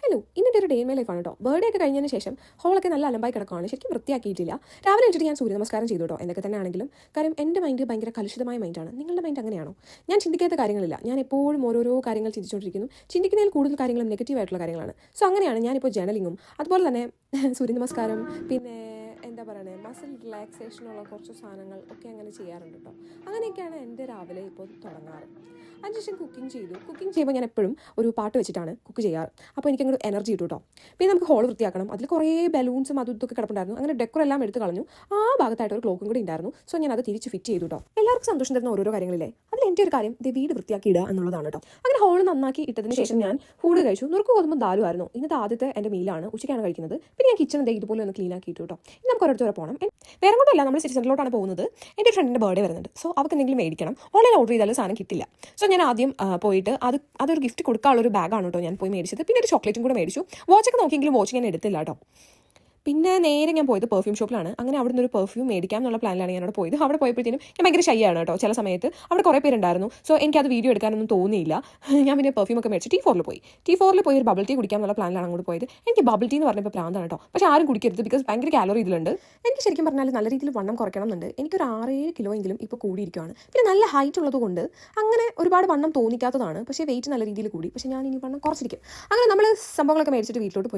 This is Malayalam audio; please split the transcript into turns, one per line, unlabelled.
ഹലോ, ഇന്നത്തെ ഒരു ഡേ ഇൻ മൈ ലൈഫാണ് കേട്ടോ. ബർത്ത്ഡേ ഒക്കെ കഴിഞ്ഞതിന് ശേഷം ഹോളൊക്കെ നല്ല അലമ്പായി കിടക്കുകയാണ്. ശരിക്കും വൃത്തിയാക്കിയിട്ടില്ല. രാവിലെ വെച്ചിട്ട് ഞാൻ സൂര്യ നമസ്കാരം ചെയ്തു കേട്ടോ. എന്നൊക്കെ തന്നെ ആണെങ്കിലും കാര്യം എൻ്റെ മൈൻഡ് ഭയങ്കര കലുഷിതമായ മൈൻഡാണ്. നിങ്ങളുടെ മൈൻഡ് അങ്ങനെയാണോ? ഞാൻ ചിന്തിക്കാത്ത കാര്യങ്ങളില്ല. ഞാൻ എപ്പോഴും ഓരോരോ കാര്യങ്ങൾ ചിന്തിച്ചുകൊണ്ടിരിക്കുന്നു. ചിന്തിക്കുന്നതിൽ കൂടുതൽ കാര്യങ്ങളും നെഗറ്റീവായിട്ടുള്ള കാര്യങ്ങളാണ്. സോ അങ്ങനെയാണ് ഞാനിപ്പോൾ ജേർണലിങ്ങും അതുപോലെ തന്നെ സൂര്യ നമസ്കാരം പിന്നെ എന്താ പറയണേ മസിൽ റിലാക്സേഷനുള്ള കുറച്ച് സാധനങ്ങൾ ഒക്കെ അങ്ങനെ ചെയ്യാറുണ്ട് കേട്ടോ. അങ്ങനെയൊക്കെയാണ് എൻ്റെ രാവിലെ ഇപ്പോൾ തുടങ്ങാറ്. അതിനുശേഷം കുക്കിംഗ് ചെയ്യുമ്പോൾ ഞാൻ എപ്പോഴും ഒരു പാട്ട് വെച്ചിട്ടാണ് കുക്ക് ചെയ്യാറ്. അപ്പോൾ എനിക്കങ്ങോട്ട് എനർജി കിട്ടും കേട്ടോ. പിന്നെ നമുക്ക് ഹോൾ വൃത്തിയാക്കണം. അതിൽ കുറേ ബലൂൺസും അതും ഇതൊക്കെ കിടപ്പുണ്ടായിരുന്നു. അങ്ങനെ ഡെക്കർ എല്ലാം എടുത്ത് കളഞ്ഞു. ആ ഭാഗത്തായിട്ട് ഒരു ക്ലോക്കും കൂടി ഉണ്ടായിരുന്നു. സോ ഞാൻ അത് തിരിച്ച് ഫിറ്റ് ചെയ്തു കേട്ടോ. എല്ലാവർക്കും സന്തോഷം തരുന്ന ഓരോ കാര്യങ്ങളില്ലേ, അതിൽ എൻ്റെ ഒരു കാര്യം വീട് വൃത്തിയാക്കി ഇടുക എന്നുള്ളതാണ് കേട്ടോ. അങ്ങനെ ഹോൾ നന്നാക്കി ഇട്ടതിന് ശേഷം ഞാൻ ഫുഡ് കഴിച്ചു. നുറുക്ക് ഗോതമ്പും ദാലും ആയിരുന്നു ഇന്നത്തെ ആദ്യത്തെ എൻ്റെ മീലാണ്. ഉച്ചയ്ക്കാണ് കഴിക്കുന്നത്. പിന്നെ ഞാൻ കിച്ചൺ ഇതുപോലെ ഒന്ന് ക്ലീൻ ആക്കിയിട്ടു കേട്ടോ. ഇനി നമുക്ക് ഒരിടത്ത് വരെ പോകണം. വേറെ കൊണ്ടല്ല, നമ്മൾ സിറ്റി സെൻറ്ററിലോട്ടാണ് പോകുന്നത്. എൻ്റെ ഫ്രണ്ടിൻ്റെ ബർത്ത്ഡേ വരുന്നുണ്ട്. സോ അവർക്ക് എന്തെങ്കിലും മേടിക്കണം. ഓൺലൈൻ ഓർഡർ ചെയ്താലും സാധനം കിട്ടില്ല. സോ ഞാൻ ആദ്യം പോയിട്ട് അതൊരു ഗിഫ്റ്റ് കൊടുക്കാനുള്ള ഒരു ബാഗാണ് കേട്ടോ ഞാൻ പോയി മേടിച്ചത്. പിന്നെ ഒരു ചോക്ലേറ്റും കൂടെ മേടിച്ചു. വാച്ചൊക്കെ നോക്കിയെങ്കിലും വാച്ച് ഞാൻ എടുത്തില്ല കേട്ടോ. പിന്നെ നേരെ ഞാൻ പോയത് പെർഫ്യൂം ഷോപ്പിലാണ്. അങ്ങനെ അവിടെ നിന്ന് ഒരു പെർഫ്യൂം മേടിക്കാം എന്നുള്ള പ്ലാനിലാണ് ഞാൻ അവിടെ പോയത്. അവിടെ പോയപ്പോഴത്തേനും ഞാൻ ഭയങ്കര ഷൈ ആണ് കേട്ടോ. ചില സമയത്ത് അവിടെ കുറേ പേരുണ്ടായിരുന്നു. സോ എനിക്കത് വീഡിയോ എടുക്കാനൊന്നും തോന്നിയില്ല. ഞാൻ പിന്നെ പെർഫ്യൂം ഒക്കെ മേടിച്ച് T4 പോയി ഒരു ബബിൾ ടീ കുടിക്കാം എന്നുള്ള പ്ലാനിലാണ് അങ്ങോട്ട് പോയത്. എനിക്ക് ബബിൾ ടീ എന്ന് പറഞ്ഞപ്പോൾ പ്രാന്താണ് കേട്ടോ. പക്ഷേ ആരും കുടിക്കരുത്, ബിക്കോസ് ഭയങ്കര കാലറി ഇതിലുണ്ട്. എനിക്ക് ശരിക്കും പറഞ്ഞാൽ നല്ല രീതിയിൽ വണ്ണം കുറയ്ക്കണം എന്നുണ്ട്. എനിക്കൊരു 6-7 കിലോ എങ്കിലും ഇപ്പോൾ കൂടിയിരിക്കുകയാണ്. പിന്നെ നല്ല ഹൈറ്റ് ഉള്ളത് കൊണ്ട് അങ്ങനെ ഒരുപാട് വണ്ണം തോന്നിക്കാത്തതാണ്. പക്ഷേ വെയിറ്റ് നല്ല രീതിയിൽ കൂടി. പക്ഷേ ഞാൻ ഇനി വണ്ണം കുറച്ചിരിക്കും. അങ്ങനെ നമ്മൾ സംഭവങ്ങളൊക്കെ മേടിച്ചിട്ട് വീട്ടിലോട്ട് പോയി.